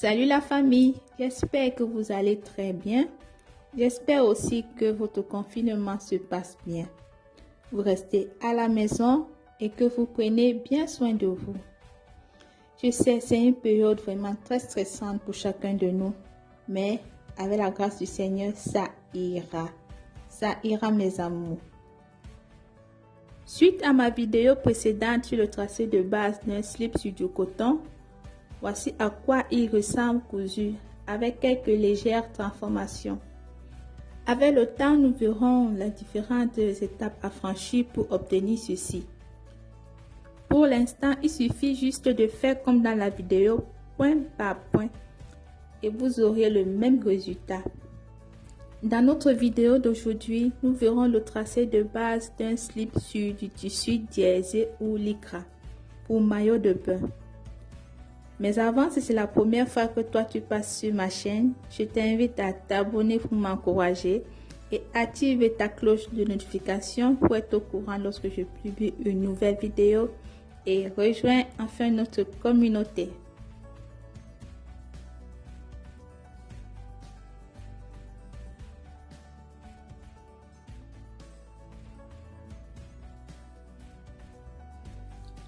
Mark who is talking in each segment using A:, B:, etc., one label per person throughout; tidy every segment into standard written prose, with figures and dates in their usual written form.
A: Salut la famille, j'espère que vous allez très bien. J'espère aussi que votre confinement se passe bien. Vous restez à la maison et que vous prenez bien soin de vous. Je sais, c'est une période vraiment très stressante pour chacun de nous, mais avec la grâce du Seigneur, ça ira. Ça ira mes amours. Suite à ma vidéo précédente sur le tracé de base d'un slip sur du coton, voici à quoi il ressemble cousu avec quelques légères transformations. Avec le temps, nous verrons les différentes étapes à franchir pour obtenir ceci. Pour l'instant, il suffit juste de faire comme dans la vidéo, point par point, et vous aurez le même résultat. Dans notre vidéo d'aujourd'hui, nous verrons le tracé de base d'un slip sur du tissu jersey ou lycra pour maillot de bain. Mais avant, si c'est la première fois que toi tu passes sur ma chaîne, je t'invite à t'abonner pour m'encourager et activer ta cloche de notification pour être au courant lorsque je publie une nouvelle vidéo et rejoins enfin notre communauté.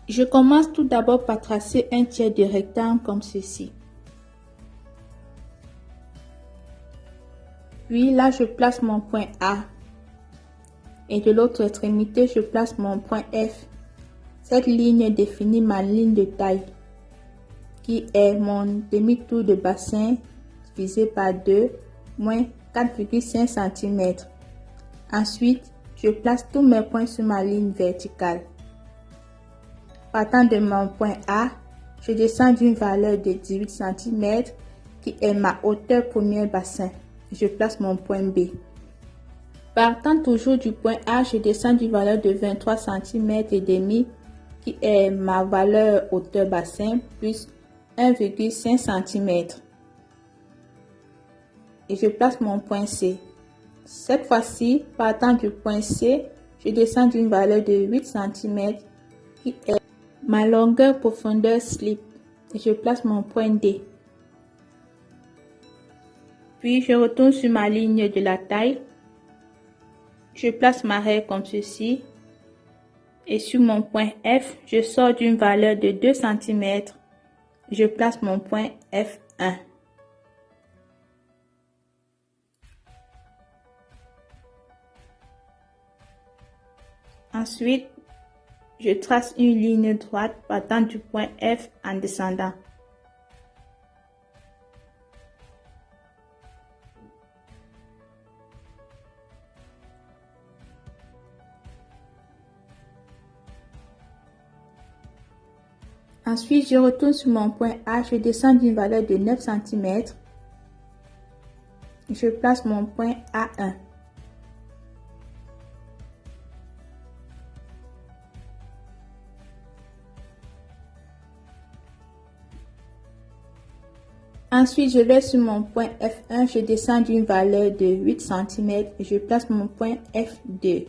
A: Je commence tout d'abord par tracer un tiers de rectangle comme ceci. Puis là, je place mon point A. Et de l'autre extrémité, je place mon point F. Cette ligne définit ma ligne de taille, qui est mon demi-tour de bassin divisé par 2, moins 4,5 cm. Ensuite, je place tous mes points sur ma ligne verticale. Partant de mon point A, je descends d'une valeur de 18 cm qui est ma hauteur premier bassin. Je place mon point B. Partant toujours du point A, je descends d'une valeur de 23 cm et demi qui est ma valeur hauteur bassin plus 1,5 cm. Et je place mon point C. Cette fois-ci, partant du point C, je descends d'une valeur de 8 cm qui est ma longueur profondeur slip et je place mon point D. Puis je retourne sur ma ligne de la taille. Je place ma règle comme ceci. Et sur mon point F, je sors d'une valeur de 2 cm. Je place mon point F1. Ensuite, je trace une ligne droite partant du point F en descendant. Ensuite, je retourne sur mon point A, je descends d'une valeur de 9 cm. Je place mon point A1. Ensuite, je vais sur mon point F1, je descends d'une valeur de 8 cm et je place mon point F2.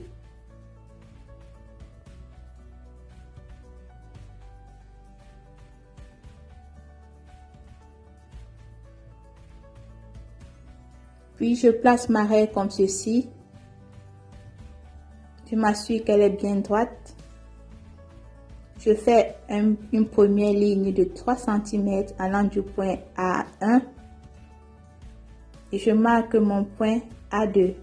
A: Puis, je place ma règle comme ceci. Je m'assure qu'elle est bien droite. Je fais une première ligne de 3 cm allant du point A1 et je marque mon point A2.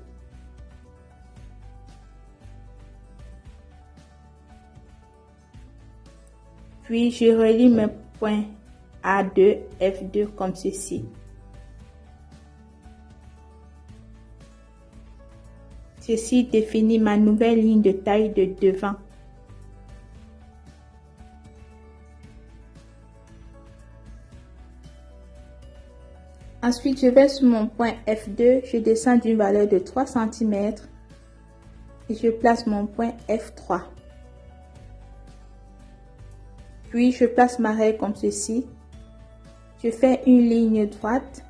A: Puis je relie mes points A2, F2 comme ceci. Ceci définit ma nouvelle ligne de taille de devant. Ensuite, je vais sur mon point F2, je descends d'une valeur de 3 cm et je place mon point F3. Puis, je place ma règle comme ceci. Je fais une ligne droite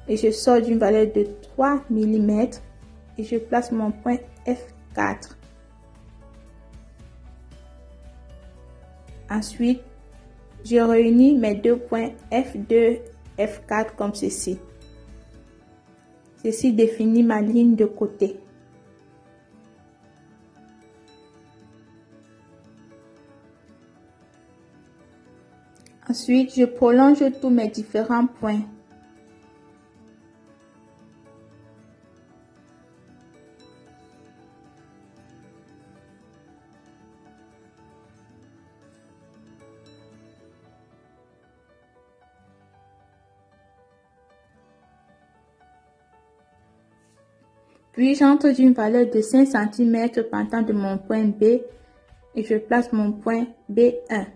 A: et je sors d'une valeur de 3 mm et je place mon point F4. Ensuite, je réunis mes deux points F2 F4 comme ceci. Ceci définit ma ligne de côté. Ensuite, je prolonge tous mes différents points. Puis j'entre d'une valeur de 5 cm partant de mon point B et je place mon point B1.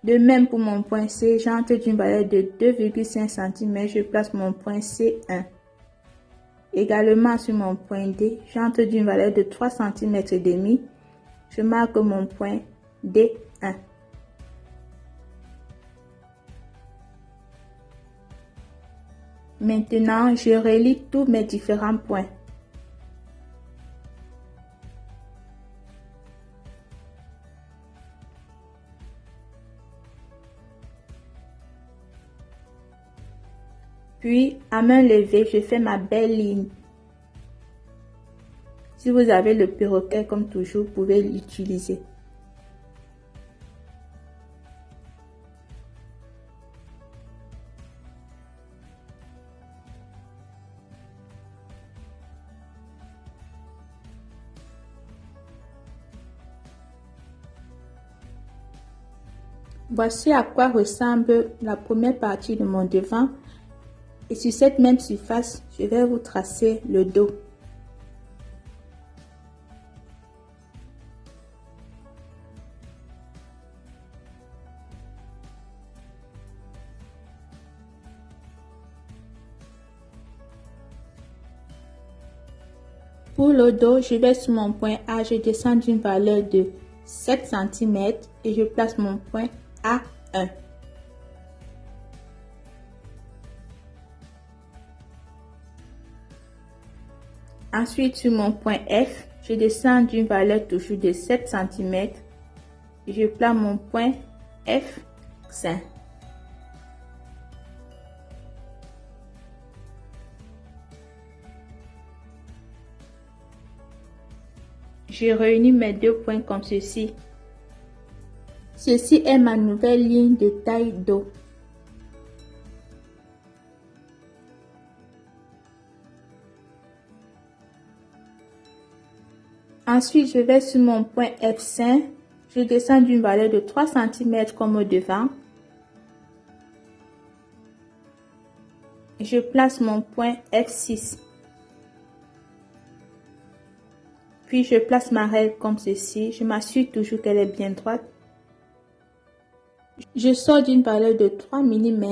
A: De même pour mon point C, j'entre d'une valeur de 2,5 cm, je place mon point C1. Également sur mon point D, j'entre d'une valeur de 3 cm et demi, je marque mon point D1. Maintenant, je relie tous mes différents points. Puis, à main levée, je fais ma belle ligne. Si vous avez le perroquet comme toujours, vous pouvez l'utiliser. Voici à quoi ressemble la première partie de mon devant. Et sur cette même surface, je vais vous tracer le dos. Pour le dos, je vais sur mon point A, je descends d'une valeur de 7 cm et je place mon point A1. Ensuite, sur mon point F, je descends d'une valeur toujours de 7 cm et je place mon point F5. Je réunis mes deux points comme ceci. Ceci est ma nouvelle ligne de taille dos. Ensuite, je vais sur mon point F5. Je descends d'une valeur de 3 cm comme au devant. Je place mon point F6. Puis je place ma règle comme ceci. Je m'assure toujours qu'elle est bien droite. Je sors d'une valeur de 3 mm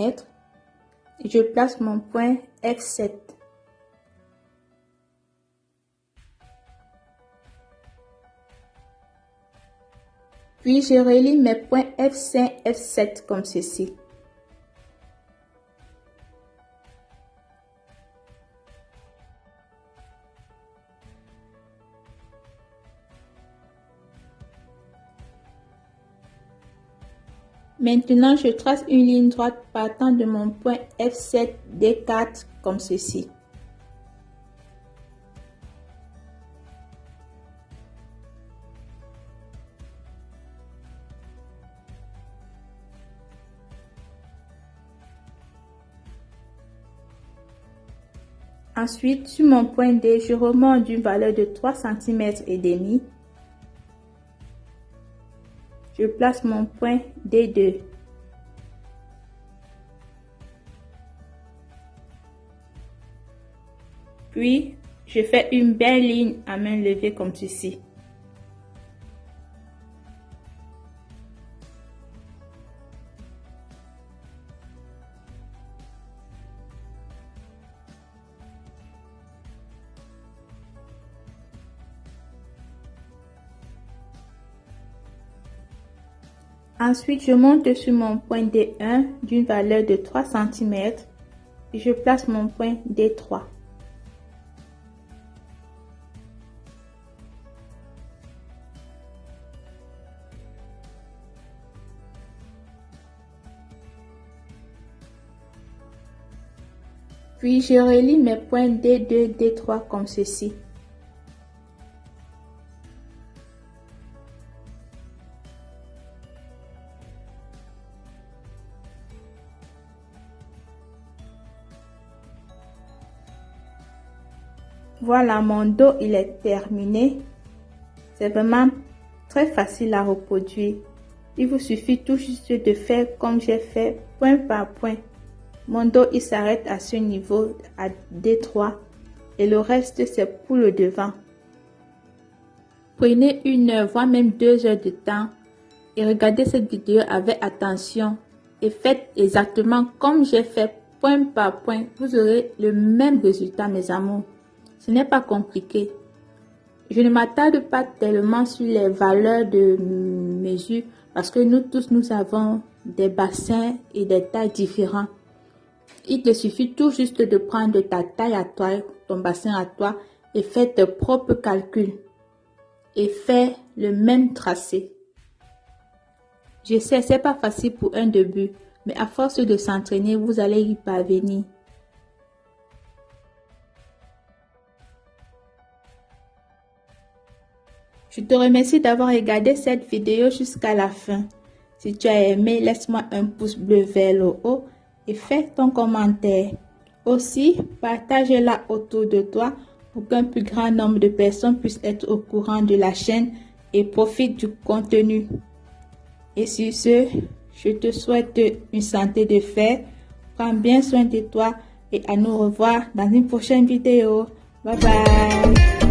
A: et je place mon point F7. Puis je relie mes points F5, F7 comme ceci. Maintenant, je trace une ligne droite partant de mon point F7, D4 comme ceci. Ensuite, sur mon point D, je remonte d'une valeur de 3 cm et demi. Je place mon point D2. Puis, je fais une belle ligne à main levée comme ceci. Ensuite, je monte sur mon point D1 d'une valeur de 3 cm et je place mon point D3. Puis je relie mes points D2, D3 comme ceci. Voilà, mon dos il est terminé. C'est vraiment très facile à reproduire. Il vous suffit tout juste de faire comme j'ai fait, point par point. Mon dos il s'arrête à ce niveau, à D3, et le reste c'est pour le devant. Prenez 1 heure, voire même 2 heures de temps et regardez cette vidéo avec attention et faites exactement comme j'ai fait, point par point. Vous aurez le même résultat, mes amours. Ce n'est pas compliqué. Je ne m'attarde pas tellement sur les valeurs de mesure parce que nous tous, nous avons des bassins et des tailles différents. Il te suffit tout juste de prendre ta taille à toi, ton bassin à toi et faire tes propres calculs et faire le même tracé. Je sais, c'est pas facile pour un début, mais à force de s'entraîner, vous allez y parvenir. Je te remercie d'avoir regardé cette vidéo jusqu'à la fin. Si tu as aimé, laisse-moi un pouce bleu vers le haut et fais ton commentaire. Aussi, partage-la autour de toi pour qu'un plus grand nombre de personnes puissent être au courant de la chaîne et profitent du contenu. Et sur ce, je te souhaite une santé de fer. Prends bien soin de toi et à nous revoir dans une prochaine vidéo. Bye bye.